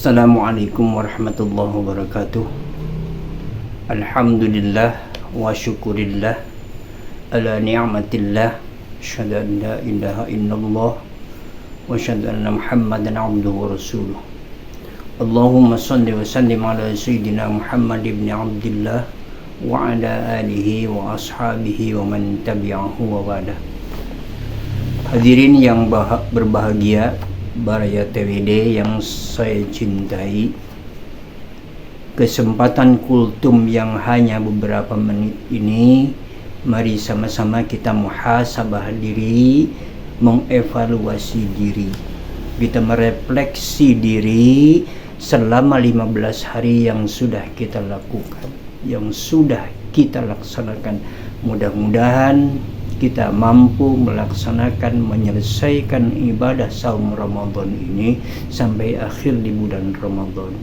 Assalamualaikum warahmatullahi wabarakatuh. Alhamdulillah wa syukurillah ala ni'matillah. Asyhadu an la ilaha illallah wa asyhadu anna Muhammadan abduhu wa rasuluh. Allahumma salli wa sallim ala sayyidina Muhammad ibn Abdillah wa ala alihi wa ashabihi wa man tabi'ahu wa ba'da. Hadirin yang berbahagia, Baraya TWD yang saya cintai, kesempatan kultum yang hanya beberapa menit ini, mari sama-sama kita muhasabah diri, mengevaluasi diri, kita merefleksi diri selama 15 hari yang sudah kita lakukan, yang sudah kita laksanakan. Mudah-mudahan kita mampu melaksanakan, menyelesaikan ibadah saum Ramadan ini sampai akhir di bulan Ramadan.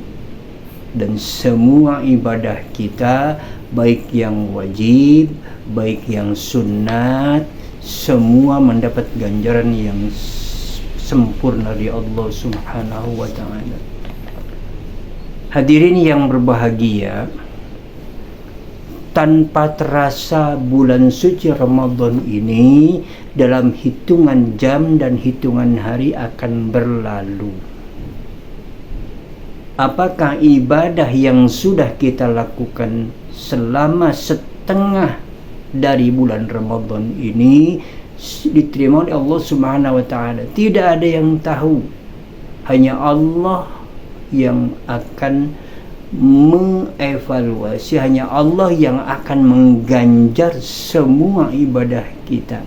Dan semua ibadah kita, baik yang wajib, baik yang sunnat, semua mendapat ganjaran yang sempurna dari Allah Subhanahu wa ta'ala. Hadirin yang berbahagia, tanpa terasa bulan suci Ramadan ini dalam hitungan jam dan hitungan hari akan berlalu. Apakah ibadah yang sudah kita lakukan selama setengah dari bulan Ramadan ini diterima oleh Allah Subhanahu wa ta'ala? Tidak ada yang tahu, hanya Allah yang akan mengevaluasi, hanya Allah yang akan mengganjar semua ibadah kita.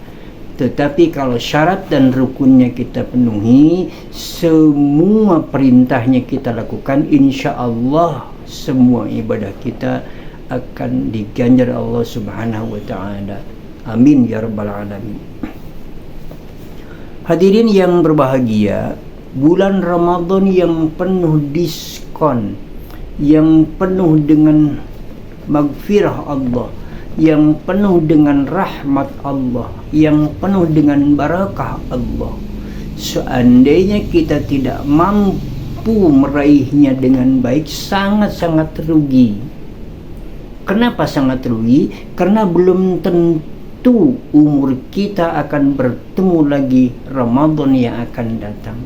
Tetapi kalau syarat dan rukunnya kita penuhi, semua perintahnya kita lakukan, insya Allah semua ibadah kita akan diganjar Allah Subhanahu wa ta'ala. Amin ya rabbal alamin. Hadirin yang berbahagia, bulan Ramadan yang penuh diskon, yang penuh dengan maghfirah Allah, yang penuh dengan rahmat Allah, yang penuh dengan barakah Allah. Seandainya kita tidak mampu meraihnya dengan baik, sangat-sangat rugi. Kenapa sangat rugi? Karena belum tentu umur kita akan bertemu lagi Ramadan yang akan datang.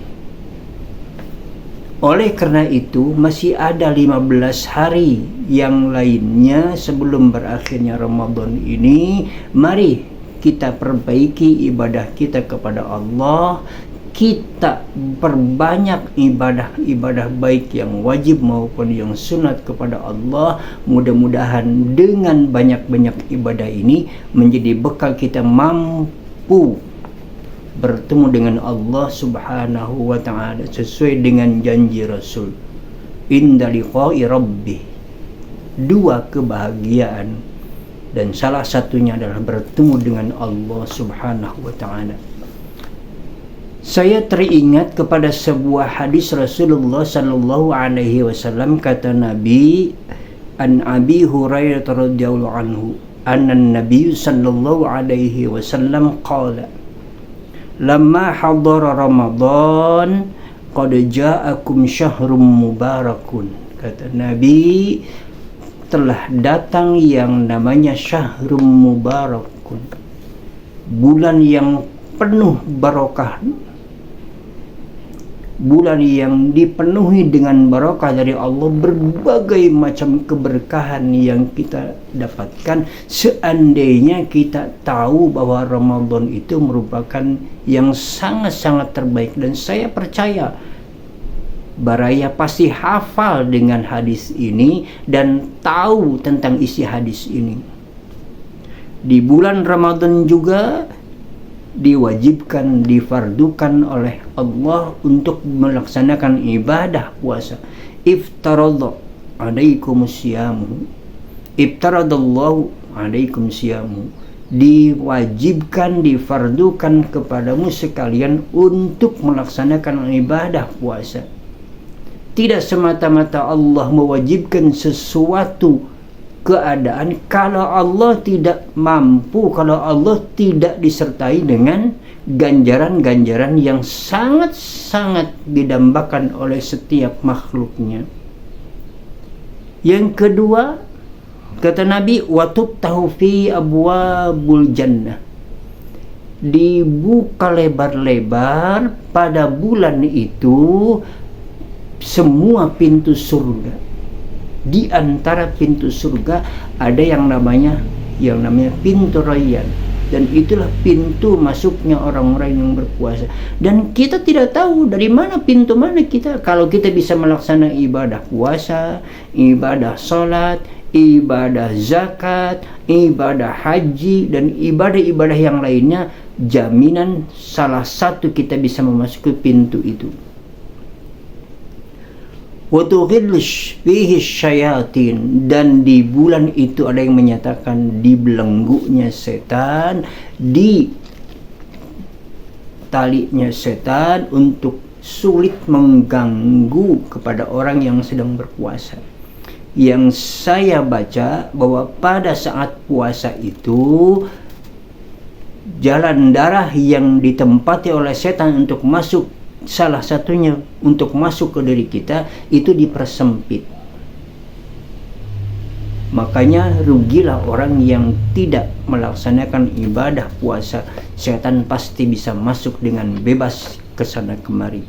Oleh karena itu masih ada 15 hari yang lainnya sebelum berakhirnya Ramadan ini. Mari kita perbaiki ibadah kita kepada Allah. Kita perbanyak ibadah baik yang wajib maupun yang sunat kepada Allah. Mudah-mudahan dengan banyak-banyak ibadah ini menjadi bekal kita mampu bertemu dengan Allah Subhanahu wa ta'ala sesuai dengan janji Rasul. Inda liqa'i rabbi, dua kebahagiaan, dan salah satunya adalah bertemu dengan Allah Subhanahu wa ta'ala. Saya teringat kepada sebuah hadis Rasulullah sallallahu alaihi wasallam, kata Nabi, an Abi Hurairah radhiyallahu anhu, anna Nabi sallallahu alaihi wasallam qala, lamma hadara Ramadan qad ja'akum syahrum mubarakun. Kata Nabi, telah datang yang namanya syahrum mubarakun, bulan yang penuh barokah, bulan yang dipenuhi dengan barakah dari Allah, berbagai macam keberkahan yang kita dapatkan seandainya kita tahu bahwa Ramadan itu merupakan yang sangat-sangat terbaik. Dan saya percaya Baraya pasti hafal dengan hadis ini dan tahu tentang isi hadis ini. Di bulan Ramadan juga diwajibkan, difardukan oleh Allah untuk melaksanakan ibadah puasa. Iftaradallahu alaikum siyamu, iftaradallahu alaikum siyamu, diwajibkan, difardukan kepadamu sekalian untuk melaksanakan ibadah puasa. Tidak semata-mata Allah mewajibkan sesuatu keadaan kalau Allah tidak mampu, kalau Allah tidak disertai dengan ganjaran-ganjaran yang sangat-sangat didambakan oleh setiap makhluknya. Yang kedua, kata Nabi, watuftahu fi abwabul jannah, dibuka lebar-lebar pada bulan itu semua pintu surga. Di antara pintu surga ada yang namanya pintu Rayyan, dan itulah pintu masuknya orang-orang yang berpuasa. Dan kita tidak tahu dari mana pintu mana kita. Kalau kita bisa melaksanakan ibadah puasa, ibadah salat, ibadah zakat, ibadah haji, dan ibadah-ibadah yang lainnya, jaminan salah satu kita bisa memasuki pintu itu. Watughillush fihi syayatin, dan di bulan itu ada yang menyatakan dibelenggunya setan, di talinya setan untuk sulit mengganggu kepada orang yang sedang berpuasa. Yang saya baca bahwa pada saat puasa itu jalan darah yang ditempati oleh setan untuk masuk, salah satunya untuk masuk ke diri kita, itu dipersempit. Makanya rugilah orang yang tidak melaksanakan ibadah puasa. Setan pasti bisa masuk dengan bebas ke sana kemari.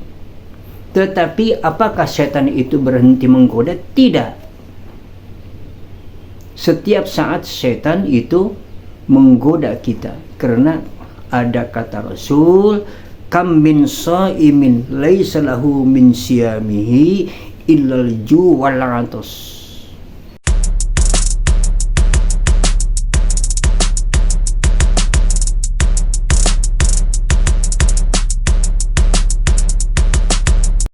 Tetapi apakah setan itu berhenti menggoda? Tidak. Setiap saat setan itu menggoda kita, karena ada kata Rasul, kam min shaimin laisa lahu min siyamihi illal ju' wal 'atas.